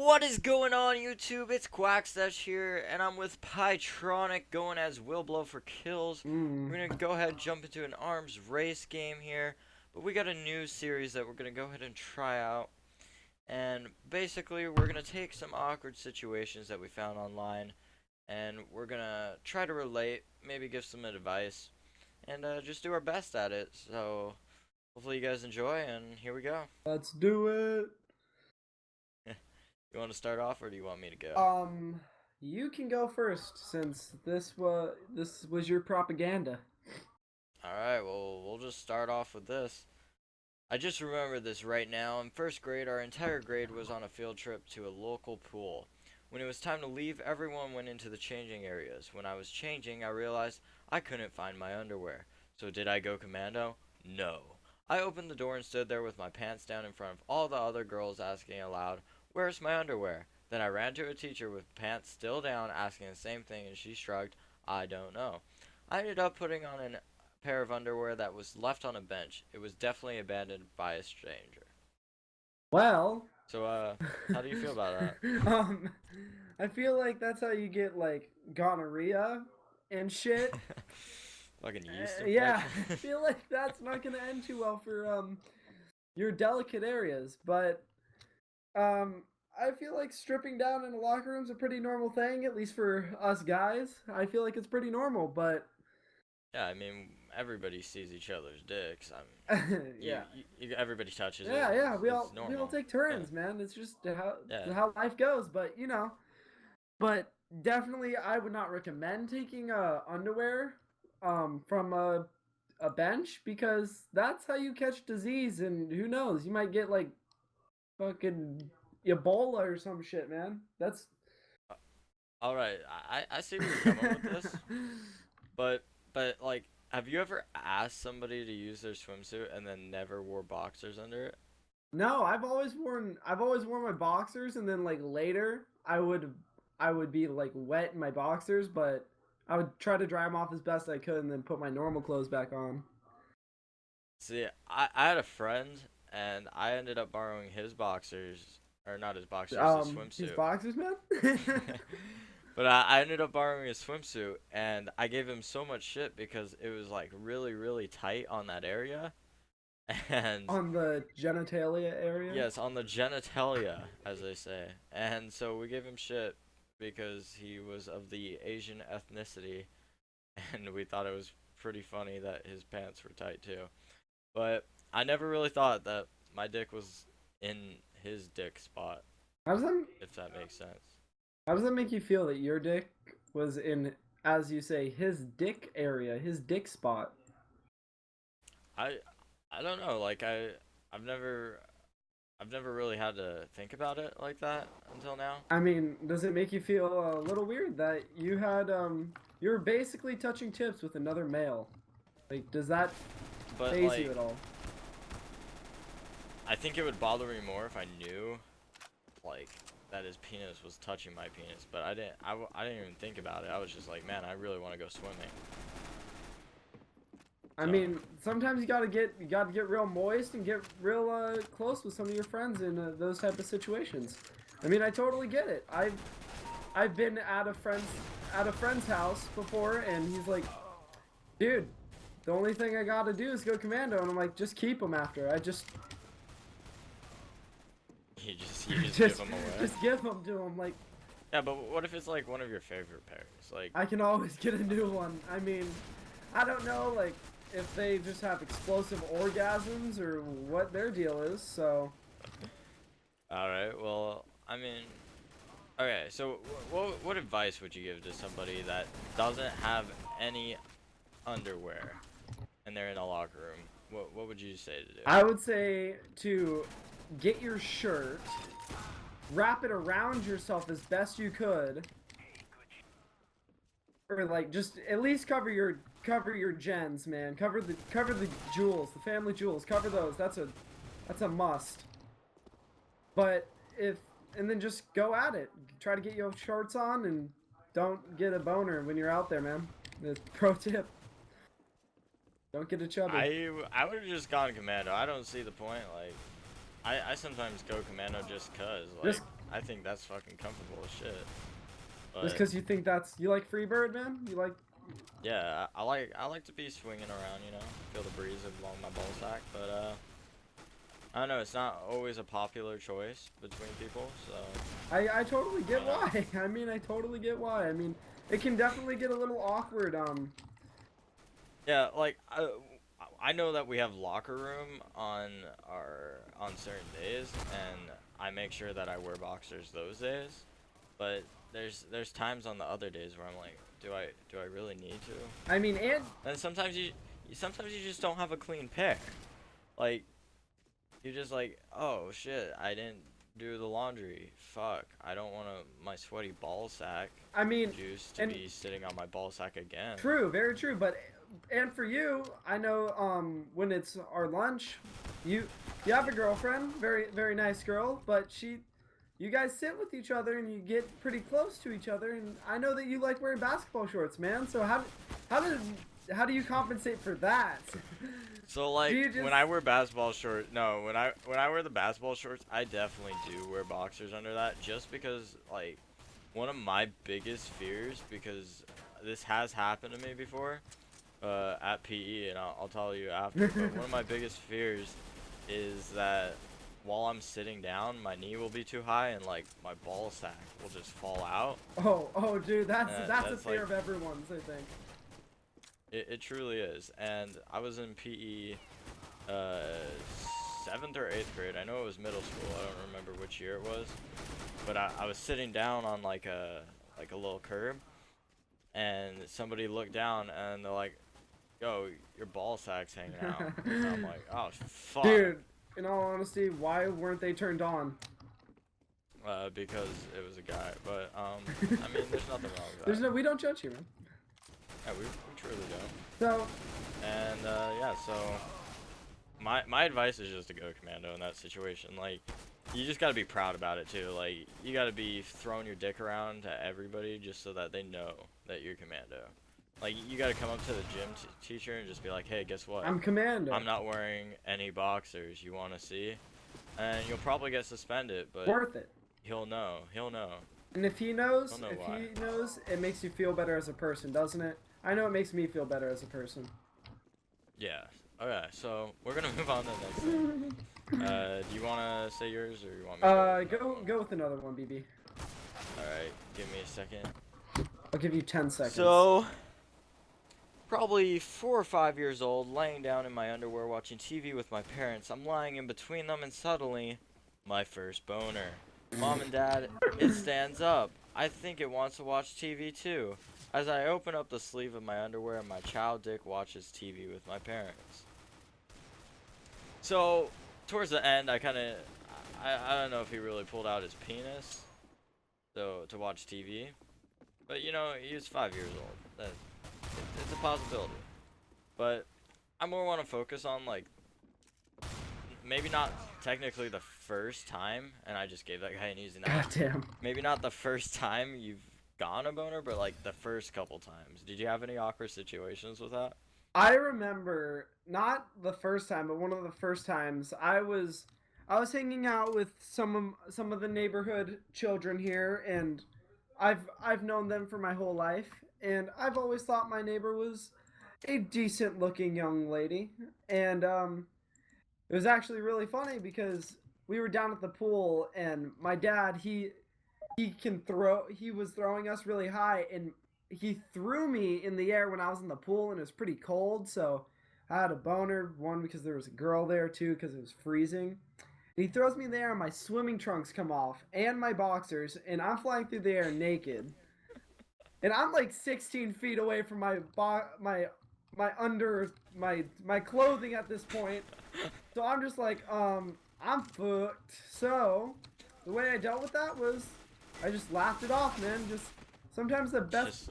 What is going on, YouTube? It's Quackstash here, and I'm with Pietronic going as Will Blow for kills. We're gonna go ahead and jump into an arms race game here, but we got a new series that we're gonna go ahead and try out. And basically, we're gonna take some awkward situations that we found online, and we're gonna try to relate, maybe give some advice, and just do our best at it. So, hopefully, you guys enjoy, and here we go. Let's do it. You want to start off, or do you want me to go? You can go first since this was your propaganda. Alright, well, we'll just start off with this. I just remember this right now. In first grade, our entire grade was on a field trip to a local pool. When it was time to leave, everyone went into the changing areas. When I was changing, I realized I couldn't find my underwear. So did I go commando? No. I opened the door and stood there with my pants down in front of all the other girls asking aloud, "Where's my underwear?" Then I ran to a teacher with pants still down asking the same thing, and she shrugged, "I don't know." I ended up putting on a pair of underwear that was left on a bench. It was definitely abandoned by a stranger. Well, So, how do you feel about that? I feel like that's how you get like gonorrhea and shit. Fucking yeast Yeah, infection. I feel like that's not gonna end too well for your delicate areas, but I feel like stripping down in a locker room is a pretty normal thing, at least for us guys. I feel like it's pretty normal, but Yeah, I mean, everybody sees each other's dicks. yeah, Everybody touches yeah, it. yeah. We It's all normal. take turns, man. It's just Yeah. how life goes. But but definitely, I would not recommend taking underwear from a bench because that's how you catch disease, and who knows, you might get like fucking Ebola or some shit, man. That's All right, I see where you're coming with this, but like, have you ever asked somebody to use their swimsuit and then never wore boxers under it? no. I've always worn my boxers, and then like later I would be like wet in my boxers, but I would try to dry them off as best I could, and then put my normal clothes back on. See, I had a friend, and I ended up borrowing his boxers, or not his boxers, his His swimsuit. boxers, man. But I ended up borrowing his swimsuit, and I gave him so much shit because it was like really, really tight on that area. And On the genitalia area. yes, on the genitalia, as they say. And so we gave him shit because he was of the Asian ethnicity, and we thought it was pretty funny that his pants were tight too. But I never really thought that my dick was in his dick spot, How does that if that makes sense. how does that make you feel that your dick was in, as you say, his dick area, his dick spot? I I don't know, like I've never I've never really had to think about it like that until now. I mean, does it make you feel a little weird that you were basically touching tips with another male? Like, does that But phase you like at all? I think it would bother me more if I knew like that his penis was touching my penis, but I didn't even think about it. I was just like, man, I really want to go swimming. I So, mean, sometimes you gotta get real moist and get real close with some of your friends in those type of situations. I mean, I totally get it. I've been at a friend's house before, and he's like, "Dude, the only thing I gotta do is go commando," and I'm like, "Just keep them after. I just you just just give them away. just give them to him. Like, Yeah, but what if it's like one of your favorite pairs? Like, I can always get a new one. I mean, I don't know, like, if they just have explosive orgasms or what their deal is. So, all right, well, I mean, okay, so what advice would you give to somebody that doesn't have any underwear and they're in a locker room? What would you say to do? I would say to get your shirt, wrap it around yourself as best you could, or like just at least cover your gens, man. Cover the jewels, the family jewels. Cover those. That's a must. But and then just go at it. Try to get your shorts on and don't get a boner when you're out there, man. The pro tip. Don't get a chubby. I would have just gone commando. I don't see the point. Like, I sometimes go commando just cause. Like, Just I think that's fucking comfortable as shit. Just But because you think you like Freebird, man? You like. yeah, I like to be swinging around, you know, feel the breeze along my ball sack. But I don't know, it's not always a popular choice between people, so I totally get I know. why. I mean, I totally get why. I mean, it can definitely get a little awkward. Yeah, like I know that we have locker room on certain days, and I make sure that I wear boxers those days. But there's times on the other days where I'm like, do I really need to? I mean, and And sometimes you just don't have a clean pair. Like you're just like, oh shit, I didn't do the laundry. Fuck, I don't want my sweaty ball sack I mean, juice to and be sitting on my ball sack again. true, very true. But and for you, I know when it's our lunch, you have a girlfriend, very nice girl, but you guys sit with each other and you get pretty close to each other, and I know that you like wearing basketball shorts, man. So how do how do you compensate for that? So like Do you just- when I wear basketball shorts, no, when I wear the basketball shorts, I definitely do wear boxers under that, just because like one of my biggest fears, because this has happened to me before, at PE, and I'll tell you after. But one of my biggest fears is that while I'm sitting down, my knee will be too high and like my ball sack will just fall out. Oh, dude, that's a That's fear like of everyone's, I think. it truly is. And I was in PE, uh, 7th or 8th grade. I know it was middle school. I don't remember which year it was. But I was sitting down on like a little curb, and somebody looked down and they're like, "Yo, your ball sack's hanging out." And I'm like, "Oh fuck." Dude, in all honesty, why weren't they turned on? Because it was a guy. But I mean, there's nothing wrong with that. We don't judge you, man. Yeah, we truly don't. So, And yeah, so my advice is just to go commando in that situation. Like, you just gotta be proud about it too. Like, you gotta be throwing your dick around to everybody just so that they know that you're commando. Like, you gotta come up to the gym teacher and just be like, hey, guess what? I'm commando. I'm not wearing any boxers. You wanna see? And you'll probably get suspended, but Worth it. he'll know. He'll know. And if he knows, Don't know why. he knows, it makes you feel better as a person, doesn't it? I know it makes me feel better as a person. Yeah. Okay, so we're gonna move on to the next thing. Do you wanna say yours or you want me to? Go with another one, BB. Alright, give me a second. I'll give you 10 seconds. So, probably 4 or 5 years old, laying down in my underwear watching TV with my parents. I'm lying in between them and suddenly, my first boner. Mom and Dad, it stands up. I think it wants to watch TV too. As I open up the sleeve of my underwear, my child dick watches TV with my parents. So, towards the end, I don't know if he really pulled out his penis to watch TV. But, you know, he was 5 years old. It's a possibility. But I more want to focus on, like, maybe not technically the first time, and I just gave that guy an easy night. Goddamn. Maybe not the first time you've gone a boner, but, like, the first couple times. Did you have any awkward situations with that? I remember not the first time, but one of the first times I was hanging out with some of the neighborhood children here, and I've known them for my whole life, and I've always thought my neighbor was a decent looking young lady, and it was actually really funny because we were down at the pool, and my dad he was throwing us really high, and he threw me in the air when I was in the pool, and it was pretty cold, so I had a boner, one because there was a girl there, two because it was freezing. And he throws me in the air and my swimming trunks come off and my boxers, and I'm flying through the air naked. And I'm like 16 feet away from my clothing at this point. So I'm just like, I'm fucked. So the way I dealt with that was I just laughed it off, man. Just sometimes the best.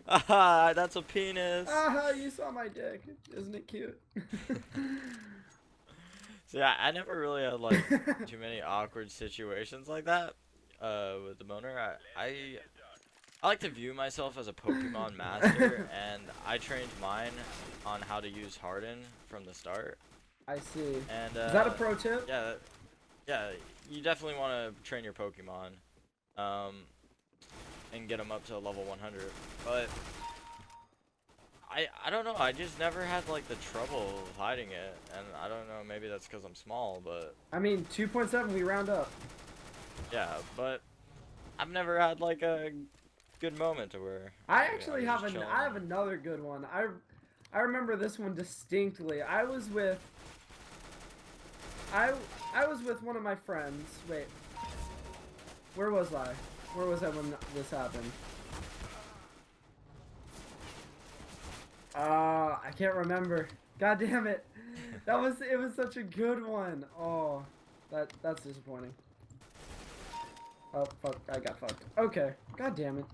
That's a penis. You saw my dick. Isn't it cute? So yeah, I never really had like too many awkward situations like that with the boner. I like to view myself as a Pokemon master, and I trained mine on how to use Harden from the start. I see. And Is that a pro tip? Yeah, yeah, you definitely want to train your Pokemon, um, and get them up to level 100. But I don't know. I just never had like the trouble hiding it, and I don't know. Maybe that's because I'm small, but I mean, 2.7, we round up. yeah. But I've never had like a good moment to where I I actually was have just chilling. I have another good one. I remember this one distinctly. I I was with one of my friends. Wait. Where was I? Where was I when this happened? I can't remember. God damn it. It was such a good one. Oh, that's disappointing. Oh fuck, I got fucked. Okay. God damn it.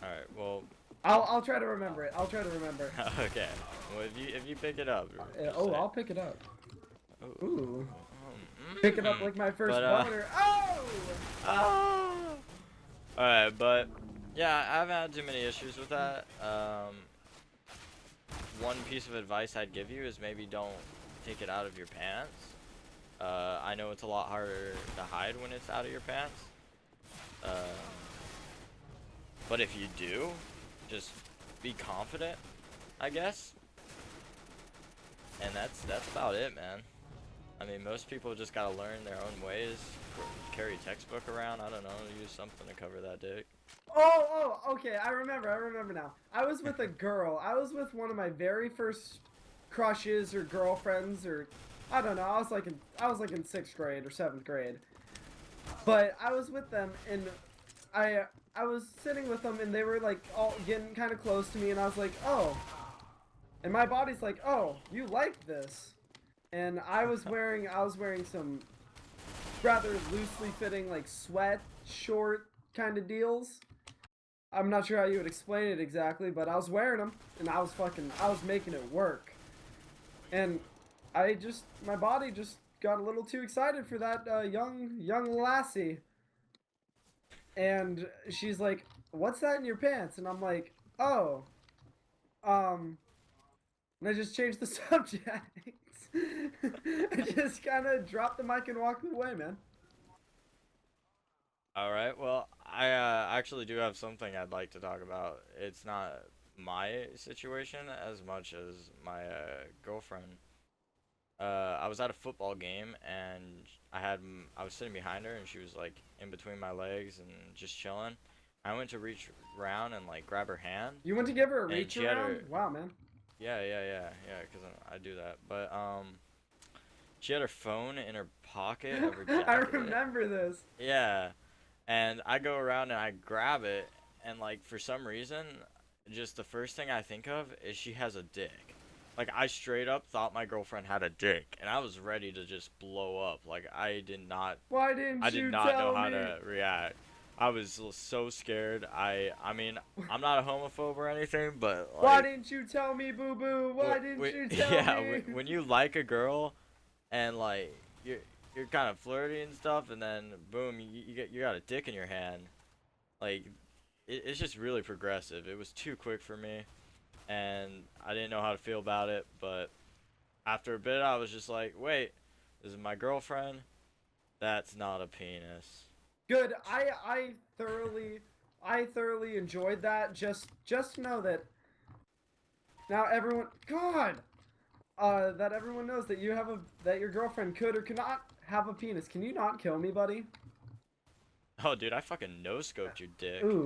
All right. Well. I'll try to remember it. I'll try to remember. Okay. Well, if you pick it up. Just Oh, say. I'll pick it up. Ooh. Ooh. Pick it up like my first boner. Oh! Oh! Alright, but yeah, I haven't had too many issues with that. One piece of advice I'd give you is maybe don't take it out of your pants. I know it's a lot harder to hide when it's out of your pants. But if you do, just be confident, I guess. And that's about it, man. I mean, most people just gotta learn their own ways. Carry a textbook around. I don't know. Use something to cover that dick. Okay. I remember now. I was with a girl. I was with one of my very first crushes or girlfriends or I don't know. I was like in 6th grade or 7th grade. But I was with them and I was sitting with them and they were like all getting kind of close to me and I was like, "Oh." And my body's like, "Oh, you like this." And I was wearing some rather loosely fitting like sweat short kind of deals. I'm not sure how you would explain it exactly, but I was wearing them and I was making it work. And my body just got a little too excited for that young lassie. And she's like, "What's that in your pants?" And I'm like, "Oh, and I just changed the subject. I just kind of dropped the mic and walked away, man. Alright, well, I actually do have something I'd like to talk about. It's not my situation as much as my girlfriend. I was at a football game and I was sitting behind her and she was like in between my legs and just chilling. I went to reach around and like grab her hand You went to give her a and reach she had around? her Wow, man. yeah, because I do that. But she had her phone in her pocket of her I jacket. remember this. Yeah. And I go around and I grab it and like for some reason just the first thing I think of is she has a dick. Like I straight up thought my girlfriend had a dick and I was ready to just blow up. Like Why didn't I did you not know tell how me? to react. I was so scared. I mean, I'm not a homophobe or anything, but Why like didn't you tell me, boo boo? Why didn't you tell yeah, me? when you like a girl and like you're kind of flirty and stuff and then boom, you got a dick in your hand. Like it's just really progressive. It was too quick for me and I didn't know how to feel about it, but after a bit I was just like, "Wait, this is my girlfriend. That's not a penis." Good. I thoroughly enjoyed that. Just to know that now everyone God that everyone knows that that your girlfriend could or cannot have a penis. Can you not kill me, buddy? Oh, dude, I fucking no scoped your dick. Ooh.